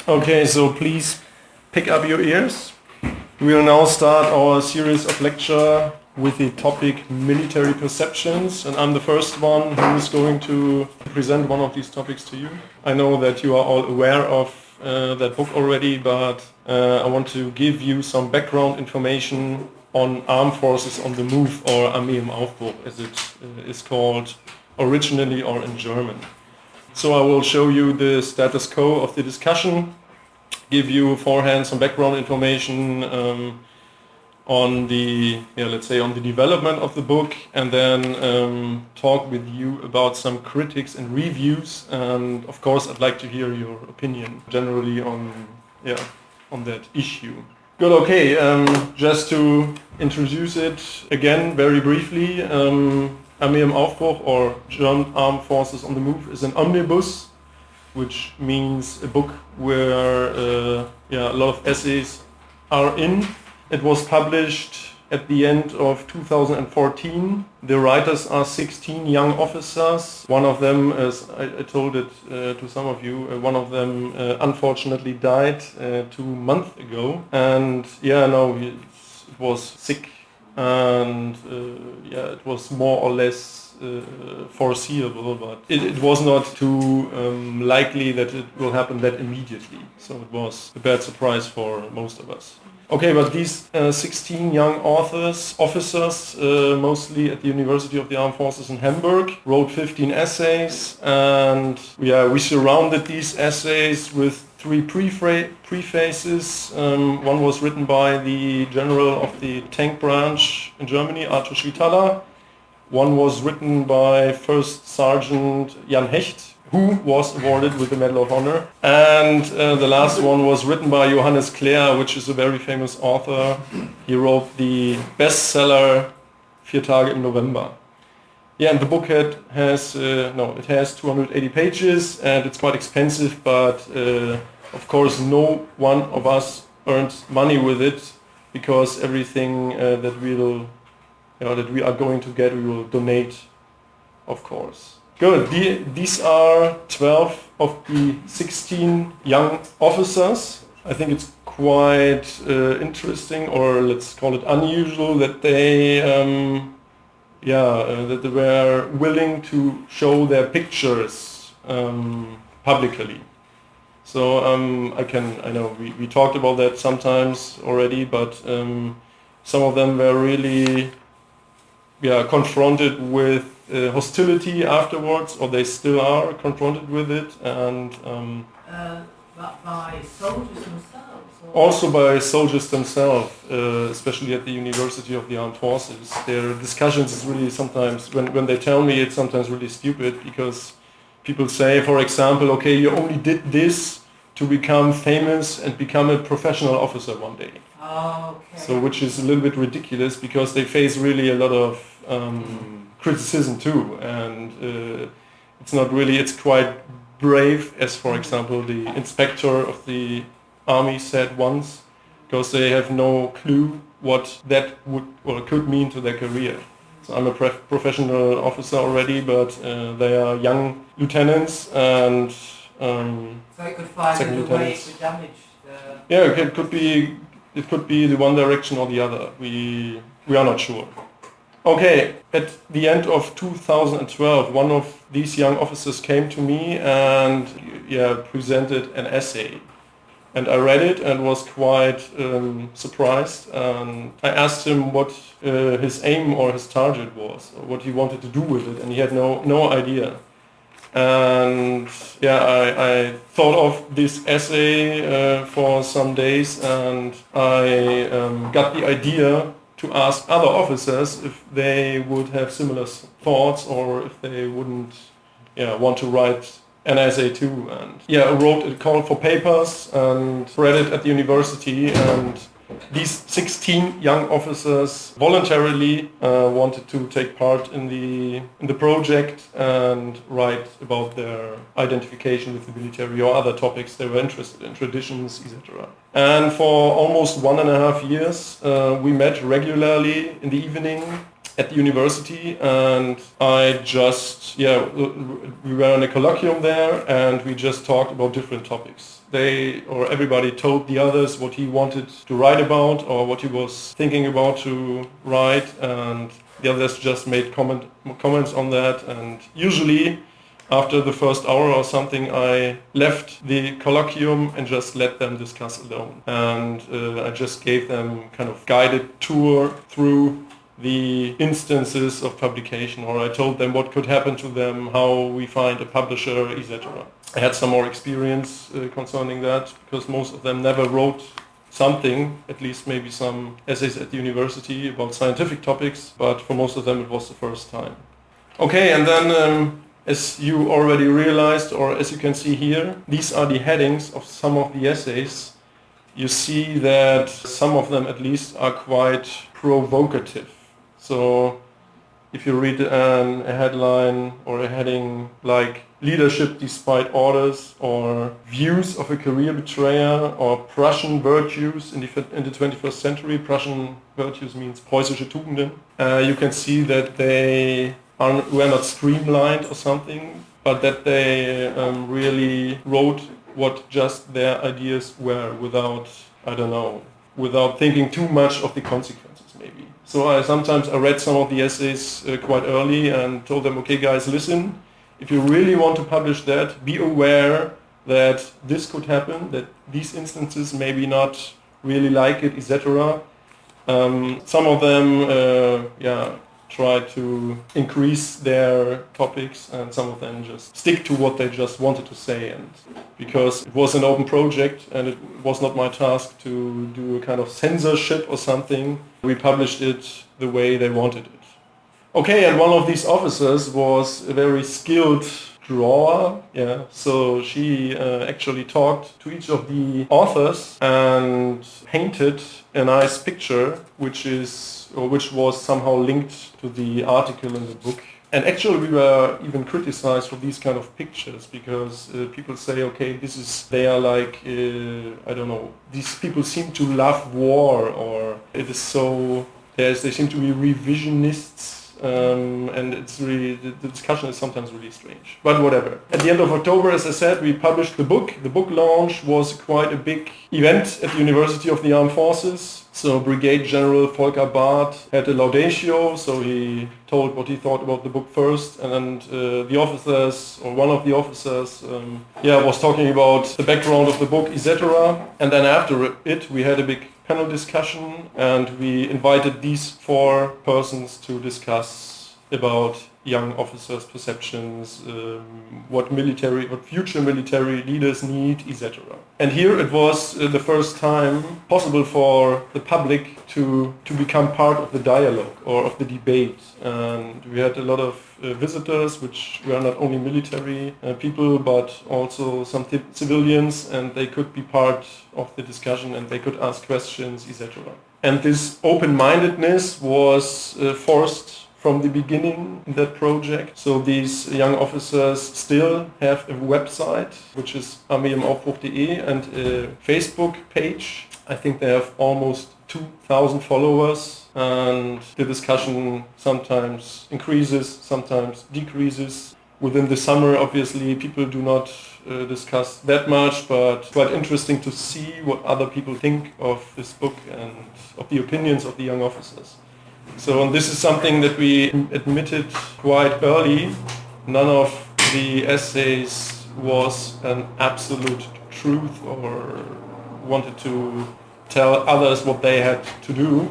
Okay, so please pick up your ears. We will now start our series of lecture with the topic military perceptions, and I'm the first one who is going to present one of these topics to you. I know that you are all aware of that book already, but I want to give you some background information on armed forces on the move, or Armee im Aufbruch, as it is called originally or in German. So I will show you the status quo of the discussion, give you beforehand some background information on the, let's say, on the development of the book, and then talk with you about some critics and reviews. And of course, I'd like to hear your opinion generally on that issue. Good. Okay. Just to introduce it again very briefly. Armee im Aufbruch, or German Armed Forces on the Move, is an omnibus, which means a book where a lot of essays are in. It was published at the end of 2014. The writers are 16 young officers. One of them, as I told it to some of you, one of them unfortunately died 2 months ago. And it was sick. And it was more or less foreseeable, but it was not too likely that it will happen that immediately. So it was a bad surprise for most of us. Okay, but these 16 young officers, mostly at the University of the Armed Forces in Hamburg, wrote 15 essays, and we surrounded these essays with 3 prefaces. One was written by the general of the tank branch in Germany, Arthur Schwitala. One was written by First Sergeant Jan Hecht, who was awarded with the Medal of Honor. And the last one was written by Johannes Clare, which is a very famous author. He wrote the bestseller 4 Tage im November. And the book has 280 pages, and it's quite expensive, but of course no one of us earns money with it, because everything that we are going to get, we will donate, of course. Good. These are 12 of the 16 young officers. I think it's quite interesting, or let's call it unusual, that they were willing to show their pictures publicly. So I know we talked about that sometimes already, but some of them were really confronted with hostility afterwards, or they still are confronted with it, and by soldiers themselves. Also by soldiers themselves, especially at the University of the Armed Forces. Their discussions is really sometimes, when they tell me, it's sometimes really stupid, because people say, for example, okay, you only did this to become famous and become a professional officer one day. Okay. So, which is a little bit ridiculous, because they face really a lot of criticism too, and it's quite brave, as for example the inspector of the Army said once, because they have no clue what that would or could mean to their career. So I'm a professional officer already, but they are young lieutenants, and so it could find a way to damage the... Yeah, it could be the one direction or the other. We are not sure. Okay, at the end of 2012, one of these young officers came to me and presented an essay. And I read it and was quite surprised. And I asked him what his aim or his target was, or what he wanted to do with it, and he had no idea. And I thought of this essay for some days, and I got the idea to ask other officers if they would have similar thoughts, or if they wouldn't want to write an essay too. And I wrote a call for papers and read it at the university, and these 16 young officers voluntarily wanted to take part in the project and write about their identification with the military or other topics they were interested in, traditions, etc. And for almost 1.5 years we met regularly in the evening at the university, and I just, we were in a colloquium there, and we just talked about different topics. Everybody told the others what he wanted to write about or what he was thinking about to write, and the others just made comments on that. And usually after the first hour or something, I left the colloquium and just let them discuss alone. And I just gave them kind of guided tour through the instances of publication, or I told them what could happen to them, how we find a publisher, etc. I had some more experience concerning that, because most of them never wrote something, at least maybe some essays at the university about scientific topics, but for most of them it was the first time. Okay, and then as you already realized, or as you can see here, these are the headings of some of the essays. You see that some of them at least are quite provocative. So if you read a headline or a heading like "Leadership Despite Orders" or "Views of a Career Betrayer" or "Prussian Virtues in the 21st Century," Prussian virtues means preußische Tugenden, you can see that they were not streamlined or something, but that they really wrote what just their ideas were without thinking too much of the consequences maybe. So I read some of the essays quite early and told them, okay guys, listen, if you really want to publish that, be aware that this could happen, that these instances maybe not really like it, etc. Some of them try to increase their topics, and some of them just stick to what they just wanted to say. And because it was an open project and it was not my task to do a kind of censorship or something, we published it the way they wanted it. Okay, and one of these officers was a very skilled drawer, so she actually talked to each of the authors and painted a nice picture which was somehow linked to the article in the book. And actually we were even criticized for these kind of pictures, because people say, okay, they are like, these people seem to love war, or it is so, they seem to be revisionists. And it's really, the discussion is sometimes really strange, but whatever. At the end of October, as I said, we published the book. The book launch was quite a big event at the University of the Armed Forces. So Brigade General Volker Barth had a laudatio, so he told what he thought about the book first, and the officers, or one of the officers, was talking about the background of the book, etc. And then after it, we had a big panel discussion, and we invited these 4 persons to discuss about young officers' perceptions, what future military leaders need, etc. And here it was the first time possible for the public to become part of the dialogue or of the debate. And we had a lot of visitors, which were not only military people, but also some civilians, and they could be part of the discussion and they could ask questions, etc. And this open-mindedness was forced from the beginning in that project. So these young officers still have a website, which is Armee-Aufbruch.de, and a Facebook page. I think they have almost 2,000 followers, and the discussion sometimes increases, sometimes decreases. Within the summer, obviously, people do not discuss that much, but quite interesting to see what other people think of this book and of the opinions of the young officers. So, and this is something that we admitted quite early. None of the essays was an absolute truth or wanted to tell others what they had to do.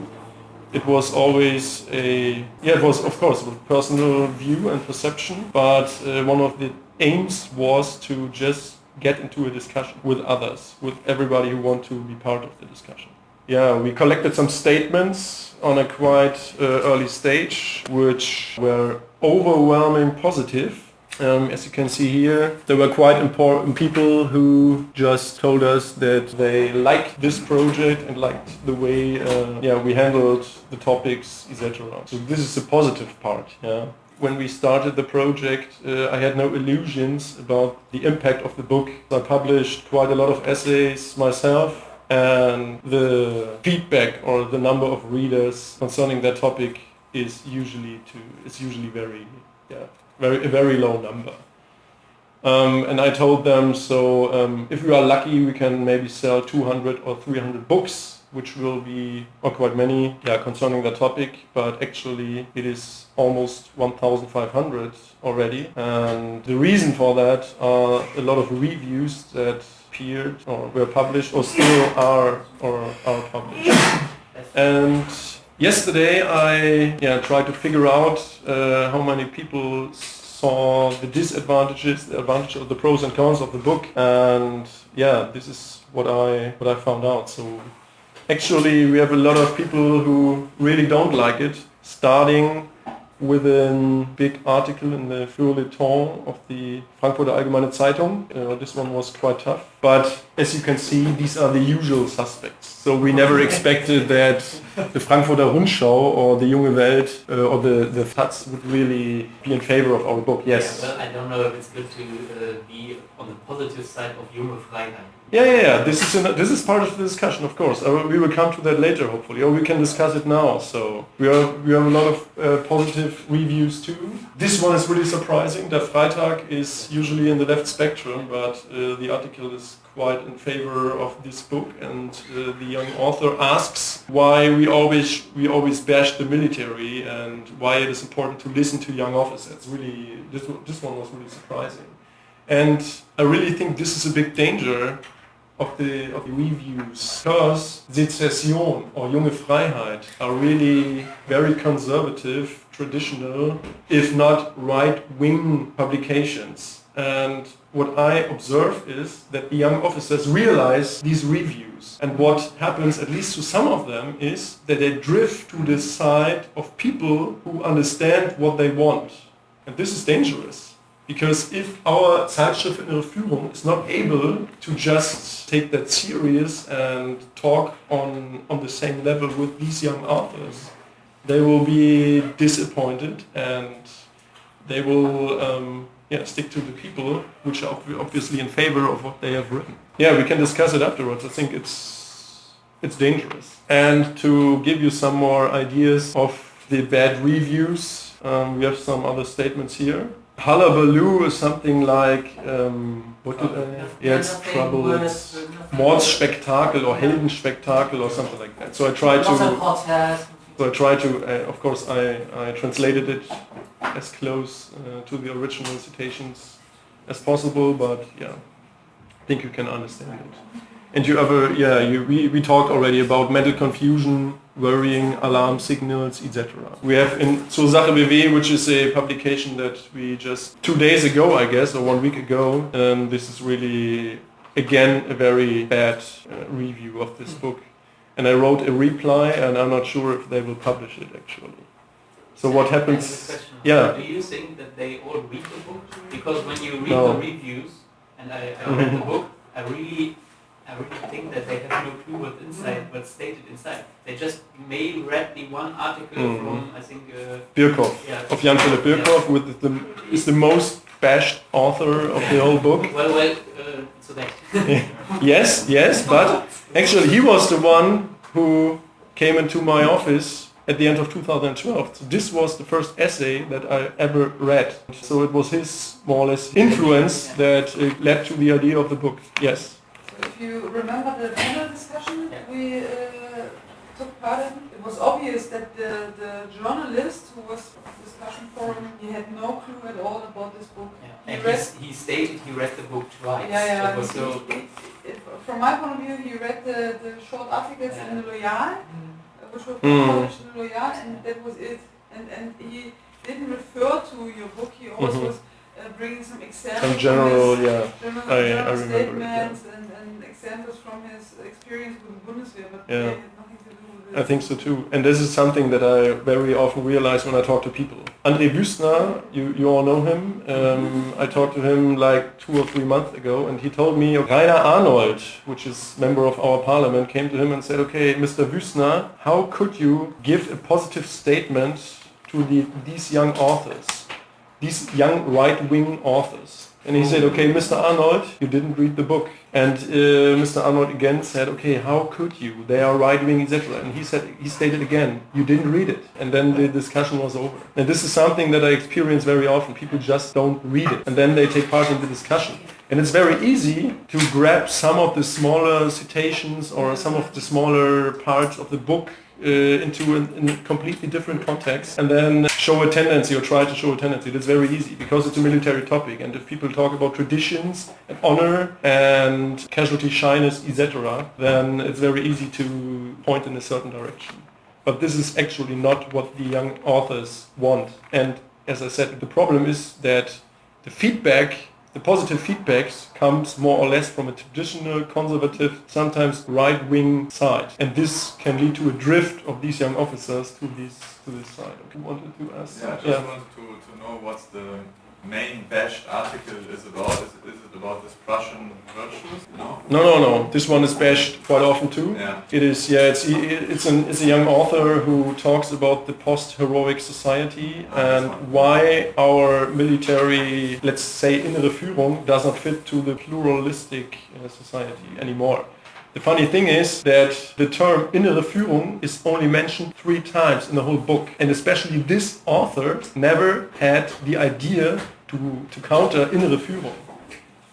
It was always it was of course a personal view and perception, but one of the aims was to just get into a discussion with others, with everybody who want to be part of the discussion. Yeah, we collected some statements on a quite early stage, which were overwhelming positive. As you can see here, there were quite important people who just told us that they liked this project and liked the way we handled the topics, etc. So this is the positive part. Yeah. When we started the project, I had no illusions about the impact of the book. I published quite a lot of essays myself, and the feedback or the number of readers concerning that topic is usually a very low number. And I told them, so if we are lucky, we can maybe sell 200 or 300 books, which will be, or quite many, concerning the topic, but actually it is almost 1,500 already. And the reason for that are a lot of reviews that appeared or were published or still are published. And yesterday I tried to figure out how many people saw the disadvantages, the advantages of the pros and cons of the book, and this is what I found out. So actually we have a lot of people who really don't like it, starting with a big article in the Feuilleton of the Frankfurter Allgemeine Zeitung. This one was quite tough. But as you can see, these are the usual suspects. So we never expected that the Frankfurter Rundschau or the Junge Welt or the FAZ would really be in favor of our book. Yes. Yeah, well, I don't know if it's good to be on the positive side of junge Freiheit. Yeah. This is part of the discussion, of course. We will come to that later, hopefully, or we can discuss it now. So we have a lot of positive reviews too. This one is really surprising. Der Freitag is usually in the left spectrum, but the article is quite in favor of this book, and the young author asks why we always bash the military and why it is important to listen to young officers. Really, this one was really surprising, and I really think this is a big danger of the reviews, because Sezession or junge Freiheit are really very conservative, traditional, if not right-wing publications. And what I observe is that the young officers realize these reviews. And what happens, at least to some of them, is that they drift to the side of people who understand what they want. And this is dangerous. Because if our Zeitschrift Innere Führung is not able to just take that serious and talk on the same level with these young authors, they will be disappointed and they will stick to the people which are obviously in favor of what they have written. Yeah, we can discuss it afterwards. I think it's dangerous. And to give you some more ideas of the bad reviews, we have some other statements here. Hullabaloo is something like, it's trouble, it's Mordsspektakel or Heldenspektakel or something like that. So I try to, of course, I translated it as close to the original citations as possible, but I think you can understand it. And we talked already about mental confusion, worrying, alarm signals, etc. We have in Zur Sache BW, which is a publication that we just 2 days ago, I guess, or 1 week ago, this is really, again, a very bad review of this book. And I wrote a reply, and I'm not sure if they will publish it, actually. So what happens? Do you think that they all read the book? Because when you read the reviews, and I read the book, I really think that they have no clue what's stated inside. They just may read the one article from, I think... Birkhoff, of Jan Philipp Birkhoff, is the most bashed author of the whole book. So that... Yes, but actually he was the one who came into my office at the end of 2012. So this was the first essay that I ever read. So it was his, more or less, influence that led to the idea of the book. Yes. If you remember the panel discussion we took part in, it was obvious that the journalist who was at the discussion forum, he had no clue at all about this book. He stated he read the book twice. From my point of view, he read the short articles in the Loyal, which were published in the Loyal, and that was it. And he didn't refer to your book, he always was bringing some examples, some general statements and examples from his experience with the Bundeswehr, but they had nothing to do with it. I think so too. And this is something that I very often realize when I talk to people. André Wüstner, you all know him. I talked to him like 2 or 3 months ago, and he told me Rainer Arnold, which is member of our parliament, came to him and said, okay, Mr. Wüstner, how could you give a positive statement to these young authors? These young right-wing authors. And he said, okay, Mr. Arnold, you didn't read the book. And Mr. Arnold again said, okay, how could you? They are right-wing, etc. And he stated again, you didn't read it. And then the discussion was over. And this is something that I experience very often. People just don't read it. And then they take part in the discussion. And it's very easy to grab some of the smaller citations or some of the smaller parts of the book into a completely different context and then show a tendency or try to show a tendency. That's very easy because it's a military topic, and if people talk about traditions and honor and casualty shyness, etc., then it's very easy to point in a certain direction. But this is actually not what the young authors want. And as I said, the problem is that the feedback, the positive feedbacks comes more or less from a traditional, conservative, sometimes right-wing side. And this can lead to a drift of these young officers to this side. You wanted to ask? Yeah, I just wanted to know what's the main bashed article is about. Is it about this Prussian virtues? No. This one is bashed quite often too. Yeah. It is. Yeah. It's a young author who talks about the post-heroic society and why our military, let's say, innere Führung, does not fit to the pluralistic society anymore. The funny thing is that the term innere Führung is only mentioned 3 times in the whole book, and especially this author never had the idea to counter innere Führung.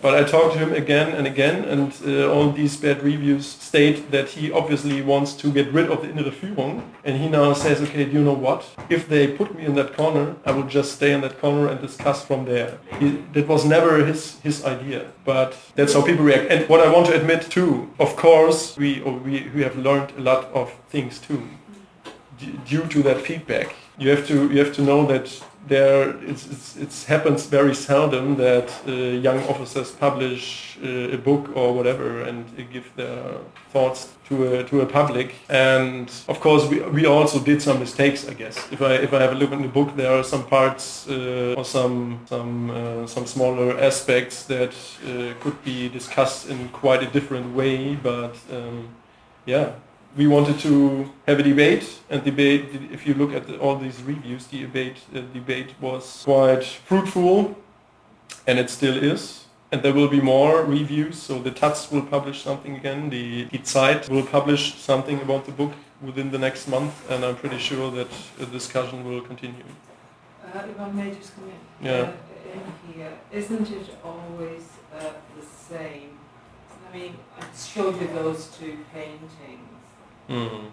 But I talked to him again and again, and all these bad reviews state that he obviously wants to get rid of the innere Führung, and he now says, okay, do you know what? If they put me in that corner, I will just stay in that corner and discuss from there. That was never his idea, but that's how people react. And what I want to admit too, of course, we have learned a lot of things too, due to that feedback. You have to know that it happens very seldom that young officers publish a book or whatever and give their thoughts to a public. And of course we also did some mistakes, I guess. If I have a look in the book, there are some parts or some smaller aspects that could be discussed in quite a different way, but yeah. We wanted to have a debate, and if you look at all these reviews, the debate was quite fruitful, and it still is. And there will be more reviews, so the Taz will publish something again, the Zeit will publish something about the book within the next month, and I'm pretty sure that the discussion will continue. If I may just come in. Yeah. In here, isn't it always the same? I mean, I showed you those 2 paintings. Mm.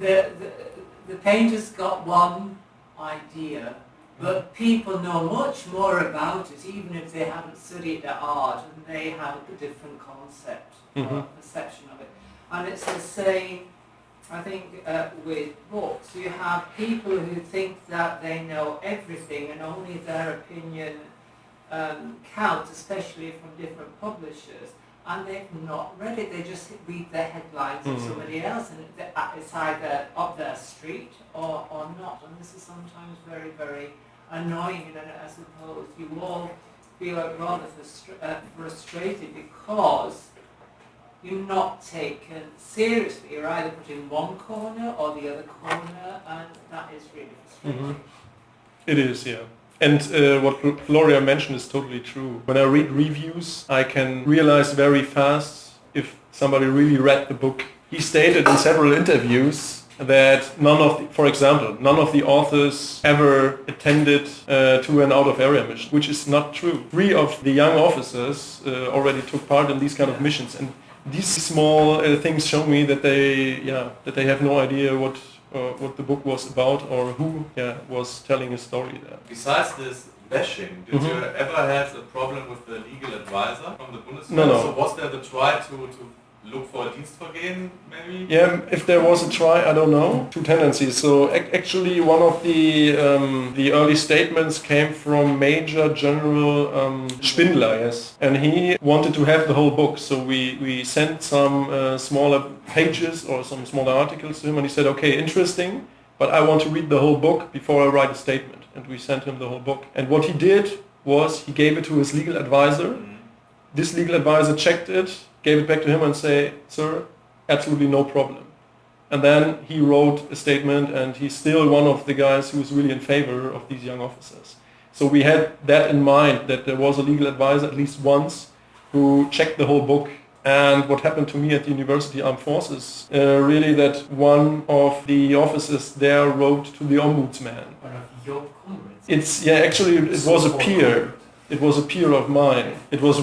The painter's got one idea, but people know much more about it, even if they haven't studied the art, and they have a different concept or perception of it. And it's the same, I think, with books. You have people who think that they know everything and only their opinion counts, especially from different publishers. And they've not read it, they just read the headlines of somebody else, and it's either up their street or not. And this is sometimes very, very annoying, and I suppose you all feel rather frustrated because you're not taken seriously. You're either put in one corner or the other corner, and that is really frustrating. Mm-hmm. It is, yeah. And what Gloria mentioned is totally true. When I read reviews, I can realize very fast if somebody really read the book. He stated in several interviews that for example, none of the authors ever attended to an out-of-area mission, which is not true. 3 of the young officers already took part in these kind of missions, and these small things show me that they have no idea what the book was about or who was telling a story there. Besides this bashing, did you ever have a problem with the legal advisor from the Bundeswehr? No. So was there the try to look for a Dienstvergehen, maybe? Yeah, if there was a try, I don't know. 2 tendencies. So actually one of the early statements came from Major General Spindler, yes. And he wanted to have the whole book. So we sent some smaller pages or some smaller articles to him, and he said, okay, interesting, but I want to read the whole book before I write a statement. And we sent him the whole book. And what he did was he gave it to his legal advisor. This legal advisor checked it, gave it back to him and say, sir, absolutely no problem. And then he wrote a statement, and he's still one of the guys who is really in favor of these young officers. So we had that in mind, that there was a legal advisor at least once who checked the whole book. And what happened to me at the University Armed Forces, really that one of the officers there wrote to the ombudsman. One of your comrades. It's, yeah, actually it was a peer. It was a peer of mine. It was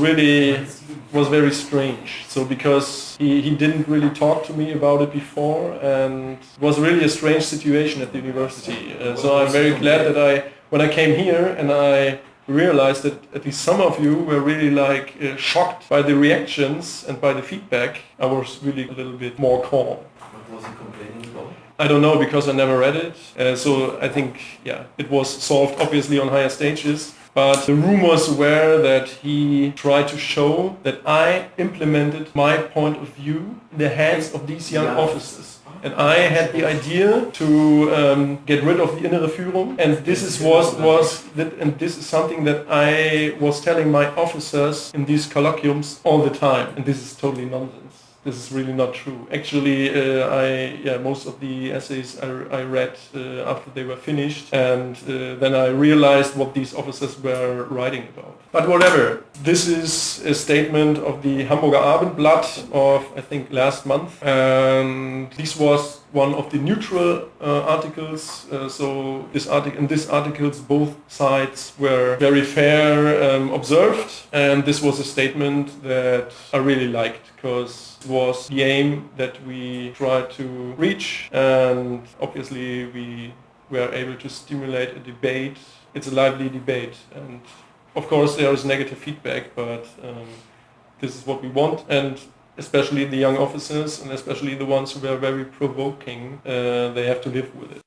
very strange. So because he didn't really talk to me about it before, and it was really a strange situation at the university. So I'm very glad that when I came here and I realized that at least some of you were really like shocked by the reactions and by the feedback, I was really a little bit more calm. What was he complaining about? I don't know, because I never read it. So I think, yeah, it was solved obviously on higher stages. But the rumors were that he tried to show that I implemented my point of view in the hands of these young officers. And I had the idea to get rid of the innere Führung, and this is something that I was telling my officers in these colloquiums all the time, and this is totally nonsense. This is really not true. Actually, most of the essays I read after they were finished, and then I realized what these officers were writing about. But whatever, this is a statement of the Hamburger Abendblatt of, I think, last month, and this was one of the neutral articles. So in this articles, both sides were very fair observed, and this was a statement that I really liked, because it was the aim that we tried to reach, and obviously we were able to stimulate a debate. It's a lively debate, and of course there is negative feedback, but this is what we want, and especially the young officers, and especially the ones who were very provoking, they have to live with it.